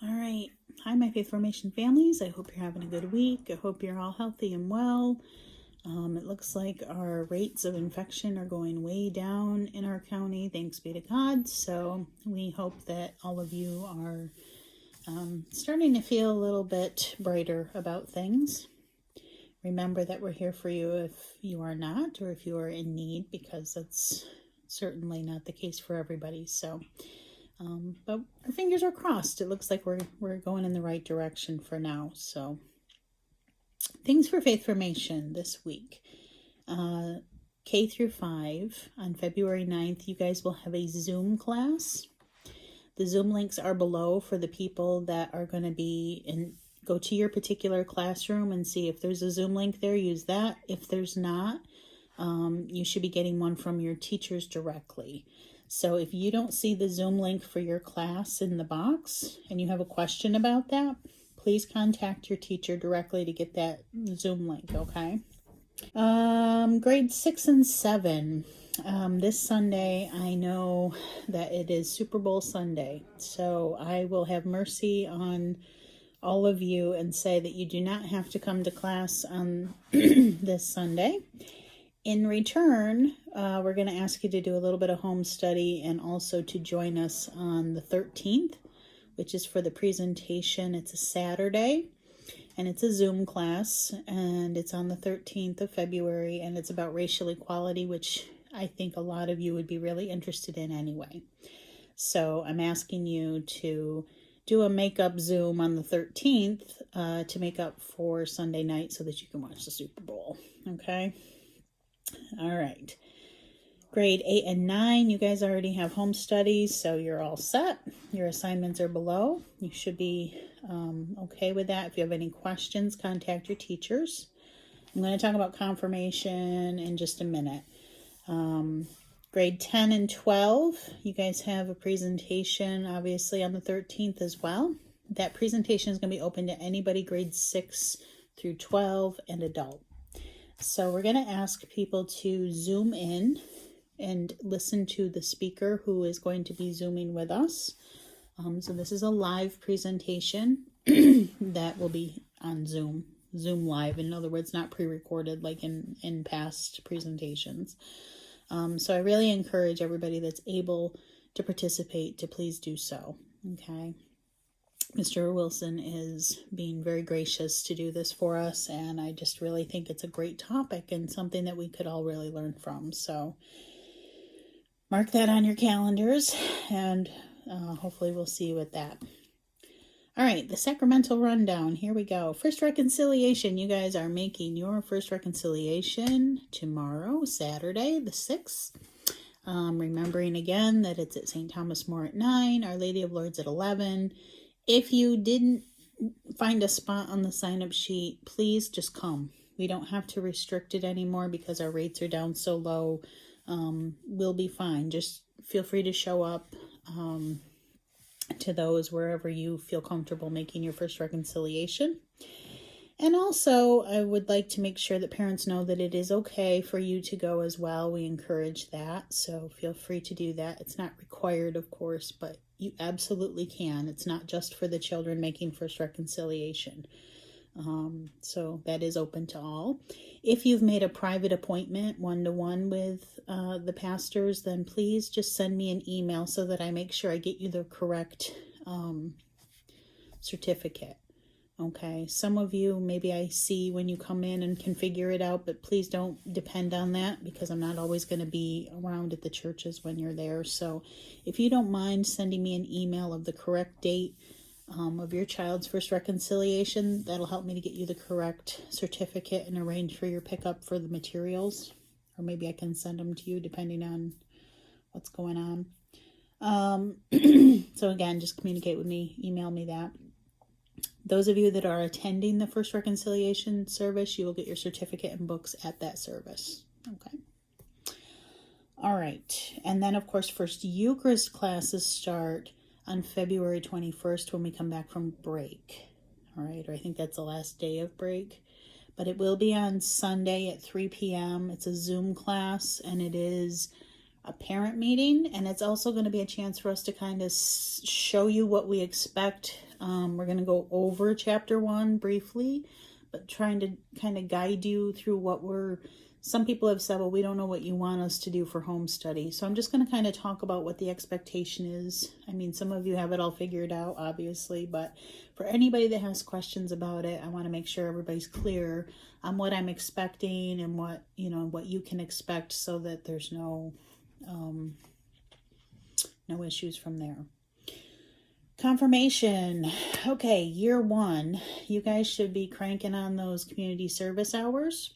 All right. Hi, my Faith Formation families. I hope you're having a good week. I hope you're all healthy and well. It looks like our rates of infection are going way down in our county, thanks be to God. So we hope that all of you are starting to feel a little bit brighter about things. Remember that we're here for you if you are not, or if you are in need, because that's certainly not the case for everybody. So but our fingers are crossed. It looks like we're going in the right direction for now. So things for faith formation this week. K through 5 on February 9th, you guys will have a Zoom class. The Zoom links are below for the people that are going to be in. Go to your particular classroom and see if there's a Zoom link there. Use that. If there's not, you should be getting one from your teachers directly. So if you don't see the Zoom link for your class in the box and you have a question about that, please contact your teacher directly to get that Zoom link, okay? Grade 6 and 7. This Sunday, I know that it is Super Bowl Sunday, so I will have mercy on all of you and say that you do not have to come to class on this Sunday. In return, we're going to ask you to do a little bit of home study and also to join us on the 13th, which is for the presentation. It's a Saturday, and it's a Zoom class, and it's on the 13th of February, and it's about racial equality, which I think a lot of you would be really interested in anyway. So I'm asking you to do a makeup Zoom on the 13th to make up for Sunday night so that you can watch the Super Bowl, okay? All right. Grade 8 and 9, you guys already have home studies, so you're all set. Your assignments are below. You should be okay with that. If you have any questions, contact your teachers. I'm going to talk about confirmation in just a minute. Grade 10 and 12, you guys have a presentation, obviously, on the 13th as well. That presentation is going to be open to anybody grades 6 through 12 and adult. So we're going to ask people to Zoom in and listen to the speaker who is going to be Zooming with us. So this is a live presentation that will be on Zoom Live. In other words, not pre-recorded like in past presentations. So I really encourage everybody that's able to participate to please do so, okay? Mr. Wilson is being very gracious to do this for us, and I just really think it's a great topic and something that we could all really learn from. So mark that on your calendars, and hopefully we'll see you at that. All right, the sacramental rundown. Here we go. First reconciliation. You guys are making your first reconciliation tomorrow, Saturday, the 6th. Remembering again that it's at St. Thomas More at 9, Our Lady of Lourdes at 11. If you didn't find a spot on the sign-up sheet, please just come. We don't have to restrict it anymore because our rates are down so low. We'll be fine. Just feel free to show up to those wherever you feel comfortable making your first reconciliation. And also, I would like to make sure that parents know that it is okay for you to go as well. We encourage that, so feel free to do that. It's not required, of course, but you absolutely can. It's not just for the children making first reconciliation. So that is open to all. If you've made a private appointment one-to-one with the pastors, then please just send me an email so that I make sure I get you the correct certificate. Okay, some of you, maybe I see when you come in and can figure it out, but please don't depend on that because I'm not always going to be around at the churches when you're there. So if you don't mind sending me an email of the correct date of your child's first reconciliation, that'll help me to get you the correct certificate and arrange for your pickup for the materials. Or maybe I can send them to you depending on what's going on. So again, just communicate with me, email me that. Those of you that are attending the First Reconciliation service, you will get your certificate and books at that service. Okay. All right. And then, of course, First Eucharist classes start on February 21st when we come back from break. All right. Or I think that's the last day of break. But it will be on Sunday at 3 p.m. It's a Zoom class, and it is a parent meeting, and it's also going to be a chance for us to kind of show you what we expect We're going to go over chapter 1 briefly, but trying to kind of guide you through some people have said, well, we don't know what you want us to do for home study. So I'm just going to kind of talk about what the expectation is. I mean, some of you have it all figured out, obviously, but for anybody that has questions about it, I want to make sure everybody's clear on what I'm expecting and what you can expect, so that there's no issues from there. Confirmation. Okay, year 1, you guys should be cranking on those community service hours.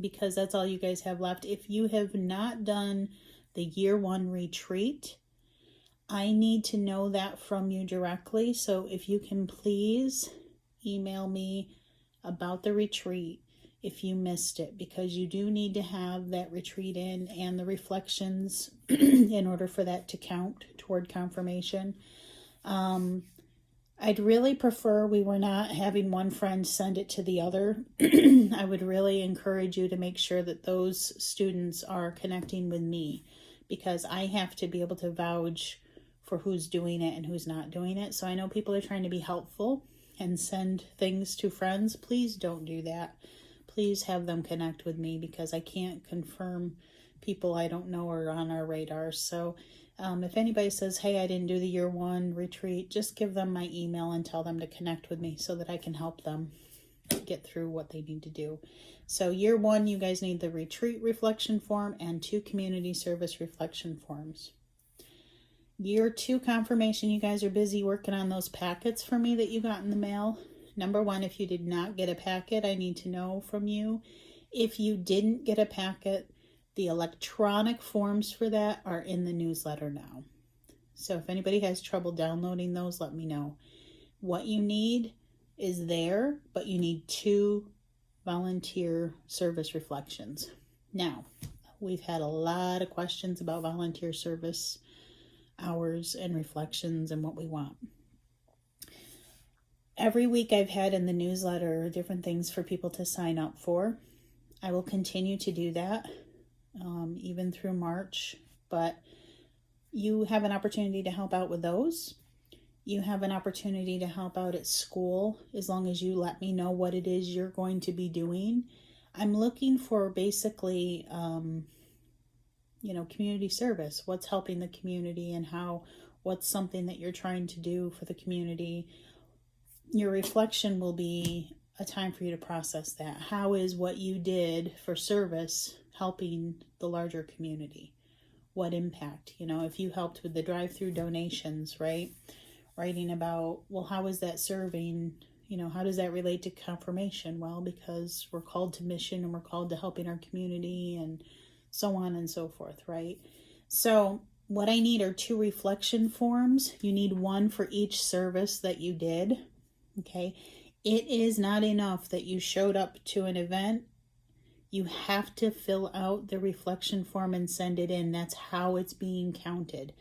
Because that's all you guys have left. If you have not done the year 1 retreat, I need to know that from you directly. So if you can please email me about the retreat if you missed it, because you do need to have that retreat in and the reflections in order for that to count toward confirmation. I'd really prefer we were not having one friend send it to the other. I would really encourage you to make sure that those students are connecting with me, because I have to be able to vouch for who's doing it and who's not doing it. So I know people are trying to be helpful and send things to friends. Please don't do that. Please have them connect with me, because I can't confirm people I don't know are on our radar. So if anybody says, hey, I didn't do the year 1 retreat, just give them my email and tell them to connect with me so that I can help them get through what they need to do. So year 1, you guys need the retreat reflection form and 2 community service reflection forms. Year 2 confirmation, you guys are busy working on those packets for me that you got in the mail. Number 1, if you did not get a packet, I need to know from you. If you didn't get a packet, the electronic forms for that are in the newsletter now. So if anybody has trouble downloading those, let me know. What you need is there, but you need 2 volunteer service reflections. Now, we've had a lot of questions about volunteer service hours and reflections and what we want. Every week I've had in the newsletter different things for people to sign up for. I will continue to do that. Even through March, but you have an opportunity to help out with those. You have an opportunity to help out at school as long as you let me know what it is you're going to be doing. I'm looking for basically, community service. What's helping the community and what's something that you're trying to do for the community. Your reflection will be a time for you to process that. How is what you did for service helping the larger community? What impact? If you helped with the drive-through donations, right? Writing about, well, how is that serving? How does that relate to confirmation? Well, because we're called to mission and we're called to helping our community and so on and so forth, right? So what I need are 2 reflection forms. You need 1 for each service that you did, okay? It is not enough that you showed up to an event. You have to fill out the reflection form and send it in. That's how it's being counted.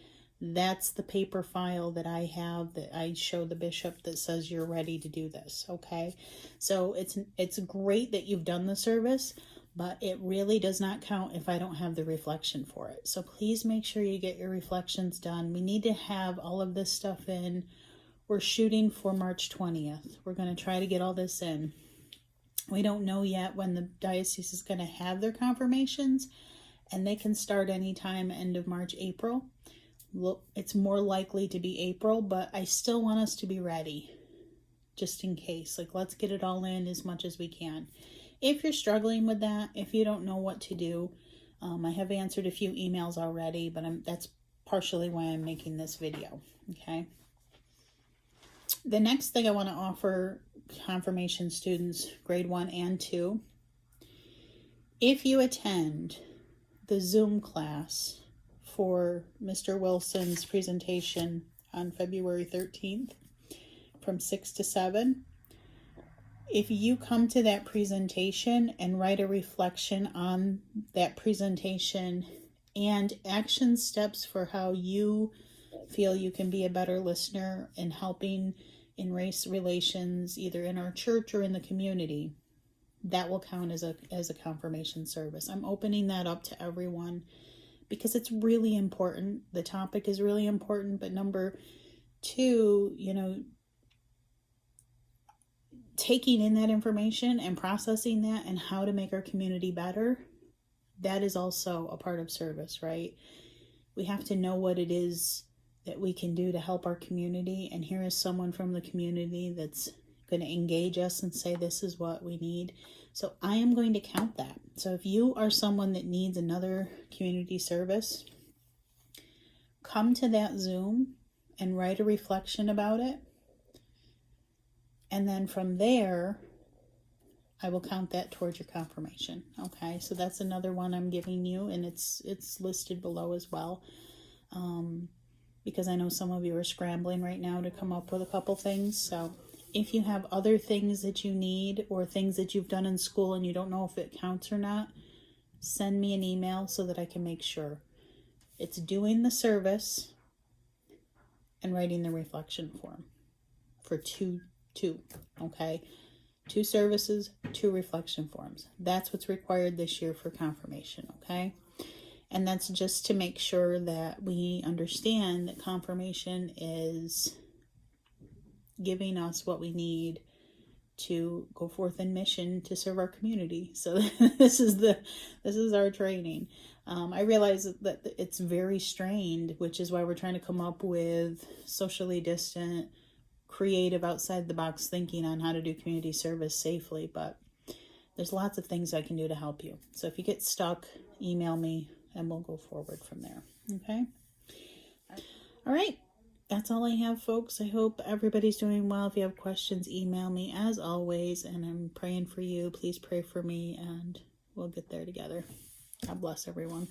That's the paper file that I have that I show the bishop that says you're ready to do this, okay? So it's great that you've done the service, but it really does not count if I don't have the reflection for it. So please make sure you get your reflections done. We need to have all of this stuff in. We're shooting for March 20th. We're going to try to get all this in. We don't know yet when the diocese is going to have their confirmations, and they can start anytime end of March, April. Look, it's more likely to be April, but I still want us to be ready just in case. Let's get it all in as much as we can. If you're struggling with that, if you don't know what to do, I have answered a few emails already, but that's partially why I'm making this video, okay? The next thing I want to offer confirmation students, grade 1 and 2, if you attend the Zoom class for Mr. Wilson's presentation on February 13th from 6 to 7, if you come to that presentation and write a reflection on that presentation and action steps for how you feel you can be a better listener and helping in race relations, either in our church or in the community, that will count as a confirmation service. I'm opening that up to everyone because it's really important. The topic is really important, but Two, taking in that information and processing that and how to make our community better, that is also a part of service, right? We have to know what it is that we can do to help our community. And here is someone from the community that's going to engage us and say, this is what we need. So I am going to count that. So if you are someone that needs another community service, come to that Zoom and write a reflection about it. And then from there, I will count that towards your confirmation. Okay, so that's another one I'm giving you, and it's listed below as well. Because I know some of you are scrambling right now to come up with a couple things. So if you have other things that you need or things that you've done in school and you don't know if it counts or not, send me an email so that I can make sure. It's doing the service and writing the reflection form for two, okay? 2 services, 2 reflection forms. That's what's required this year for confirmation, okay? And that's just to make sure that we understand that confirmation is giving us what we need to go forth in mission to serve our community. So this is our training. I realize that it's very strained, which is why we're trying to come up with socially distant, creative, outside the box thinking on how to do community service safely. But there's lots of things I can do to help you. So if you get stuck, email me and we'll go forward from there. Okay. All right. That's all I have, folks. I hope everybody's doing well. If you have questions, email me as always. And I'm praying for you. Please pray for me and we'll get there together. God bless everyone.